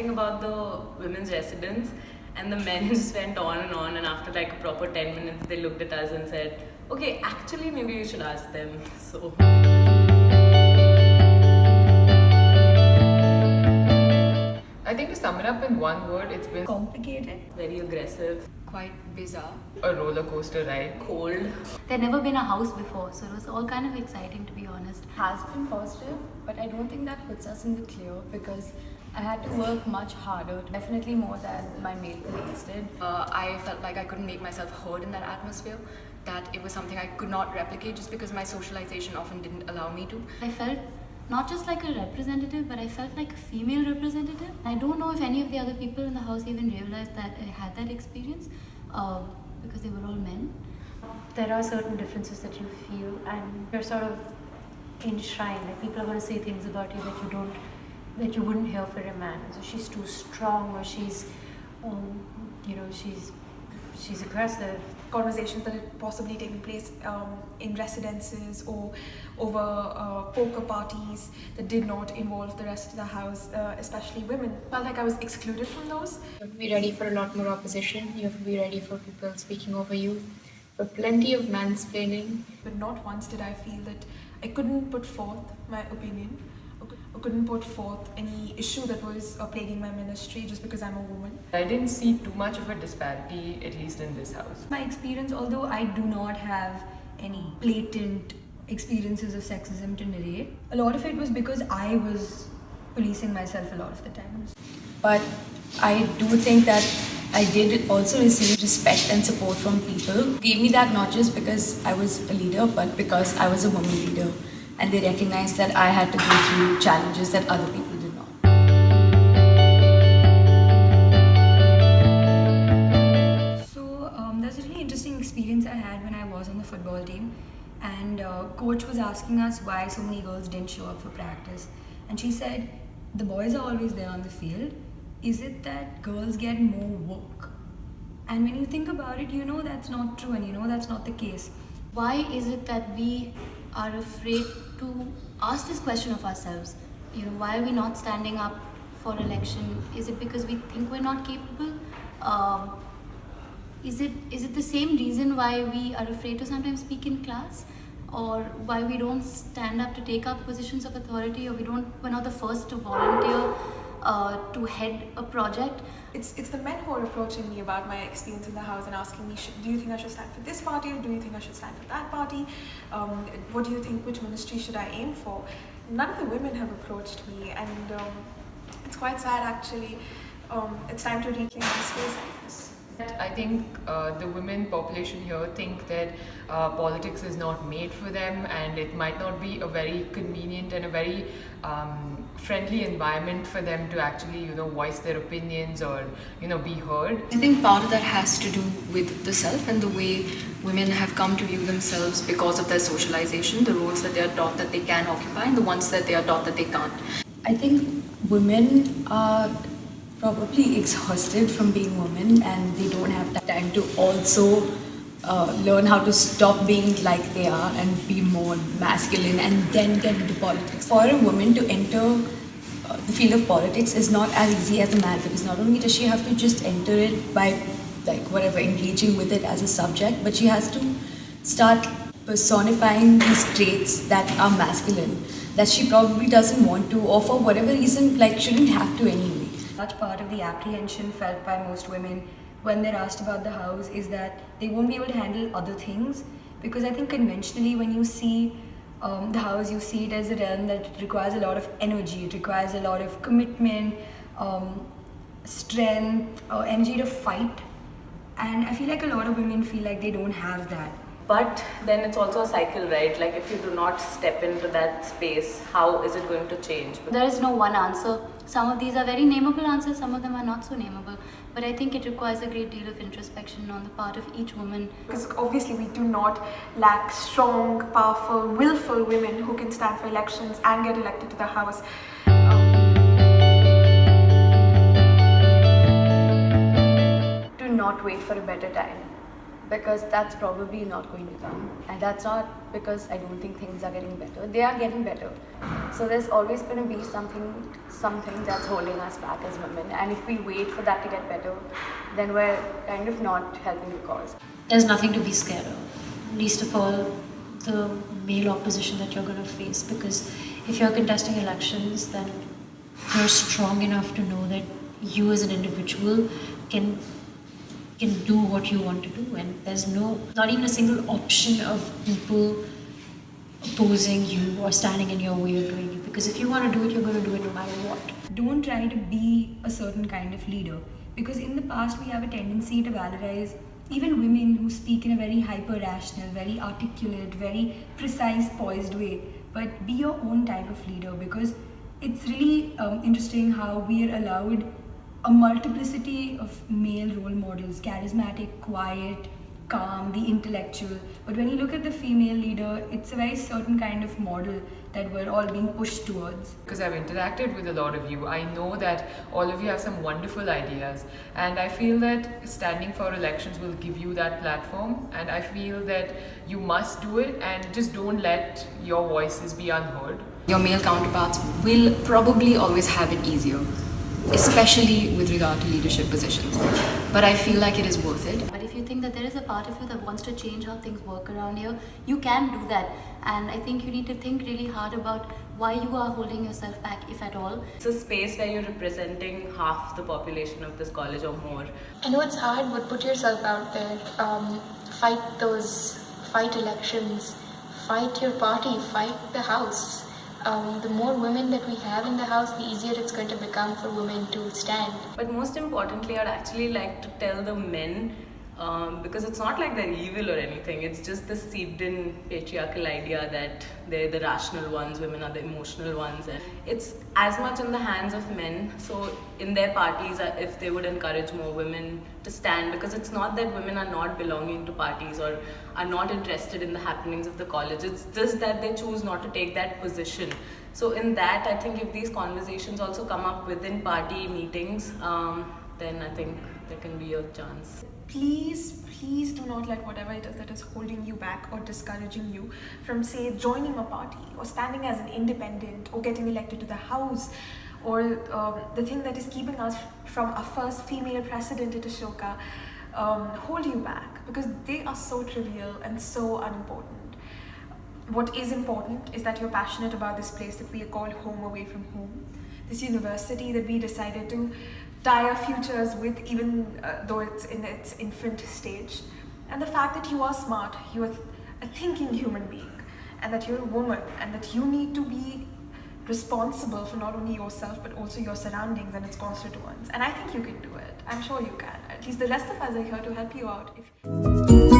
something about the women's residence, and the men just went on, and after like a proper 10 minutes, they looked at us and said, okay, actually, maybe you should ask them. So. I think to sum it up in one word, it's been complicated, very aggressive, quite bizarre, a roller coaster ride, cold. There'd never been a house before, so it was all kind of exciting, to be honest. has been positive, but I don't think that puts us in the clear because I had to work much harder, definitely more than my male colleagues did. I felt like I couldn't make myself heard in that atmosphere, that it was something I could not replicate just because my socialization often didn't allow me to. I felt not just like a representative, but I felt like a female representative. I don't know if any of the other people in the house even realized that I had that experience because they were all men. There are certain differences that you feel and you're sort of enshrined. Like people are going to say things about you that you wouldn't hear for a man. So she's too strong, or she's she's aggressive. Conversations that had possibly taken place in residences or over poker parties that did not involve the rest of the house, especially women. Felt like I was excluded from those. You have to be ready for a lot more opposition. You have to be ready for people speaking over you, for plenty of mansplaining. But not once did I feel that I couldn't put forth my opinion, or couldn't put forth any issue that was plaguing my ministry just because I'm a woman. I didn't see too much of a disparity, at least in this house. My experience, although I do not have any blatant experiences of sexism to narrate, a lot of it was because I was policing myself a lot of the times. But I do think that I did also receive respect and support from people. Gave me that not just because I was a leader, but because I was a woman leader. And they recognized that I had to go through challenges that other people did not. So there's a really interesting experience I had when I was on the football team. And coach was asking us why so many girls didn't show up for practice. And she said, the boys are always there on the field. Is it that girls get more work? And when you think about it, you know that's not true, and you know that's not the case. Why is it that we are afraid to ask this question of ourselves? Why are we not standing up for election? Is it because we think we're not capable? Is it the same reason why we are afraid to sometimes speak in class? Or why we don't stand up to take up positions of authority, or we're not the first to volunteer to head a project? It's the men who are approaching me about my experience in the house and asking me, do you think I should stand for this party, or do you think I should stand for that party? What do you think, which ministry should I aim for? None of the women have approached me, and it's quite sad actually. It's time to reclaim my space, I guess. I think the women population here think that politics is not made for them, and it might not be a very convenient and a very friendly environment for them to actually voice their opinions or be heard. I think part of that has to do with the self and the way women have come to view themselves because of their socialization, the roles that they are taught that they can occupy and the ones that they are taught that they can't. I think women are probably exhausted from being women, and they don't have time to also learn how to stop being like they are and be more masculine and then get into politics. For a woman to enter the field of politics is not as easy as a man, because not only does she have to just enter it by engaging with it as a subject, but she has to start personifying these traits that are masculine that she probably doesn't want to, or for whatever reason shouldn't have to anyway. That's part of the apprehension felt by most women when they're asked about the house, is that they won't be able to handle other things, because I think conventionally when you see the house, you see it as a realm that requires a lot of energy, it requires a lot of commitment, strength, energy to fight, and I feel like a lot of women feel like they don't have that. But then it's also a cycle, right? Like if you do not step into that space, how is it going to change? There is no one answer. Some of these are very nameable answers, some of them are not so nameable. But I think it requires a great deal of introspection on the part of each woman. Because obviously we do not lack strong, powerful, willful women who can stand for elections and get elected to the house. Do not wait for a better time. because that's probably not going to come. And that's not because I don't think things are getting better. They are getting better. So there's always going to be something that's holding us back as women. And if we wait for that to get better, then we're kind of not helping the cause. There's nothing to be scared of. Least of all, the male opposition that you're going to face. Because if you're contesting elections, then you're strong enough to know that you as an individual can do what you want to do, and there's not even a single option of people opposing you or standing in your way of doing it, because if you want to do it, you're going to do it no matter what. Don't try to be a certain kind of leader, because in the past we have a tendency to valorize even women who speak in a very hyper-rational, very articulate, very precise, poised way. But be your own type of leader, because it's really interesting how we are allowed a multiplicity of male role models, charismatic, quiet, calm, the intellectual. But when you look at the female leader, it's a very certain kind of model that we're all being pushed towards. Because I've interacted with a lot of you, I know that all of you have some wonderful ideas, and I feel that standing for elections will give you that platform, and I feel that you must do it, and just don't let your voices be unheard. Your male counterparts will probably always have it easier, especially with regard to leadership positions. But I feel like it is worth it. But if you think that there is a part of you that wants to change how things work around here, you can do that. And I think you need to think really hard about why you are holding yourself back, if at all. It's a space where you're representing half the population of this college or more. I know it's hard, but put yourself out there. Fight elections, fight your party, fight the house. The more women that we have in the house, the easier it's going to become for women to stand. But most importantly, I'd actually like to tell the men, because it's not like they're evil or anything, it's just the seeped in patriarchal idea that they're the rational ones, women are the emotional ones, and it's as much in the hands of men. So in their parties, if they would encourage more women to stand, because it's not that women are not belonging to parties or are not interested in the happenings of the college, it's just that they choose not to take that position. So in that, I think if these conversations also come up within party meetings, then I think there can be a chance. Please do not let whatever it is that is holding you back or discouraging you from, say, joining a party or standing as an independent or getting elected to the house, or the thing that is keeping us from our first female president at Ashoka, hold you back, because they are so trivial and so unimportant. What is important is that you're passionate about this place that we call home away from home, this university that we decided to tie our futures with, even though it's in its infant stage. And the fact that you are smart, you are a thinking human being, and that you're a woman, and that you need to be responsible for not only yourself but also your surroundings and its constituents. And I think you can do it. I'm sure you can. At least the rest of us are here to help you out.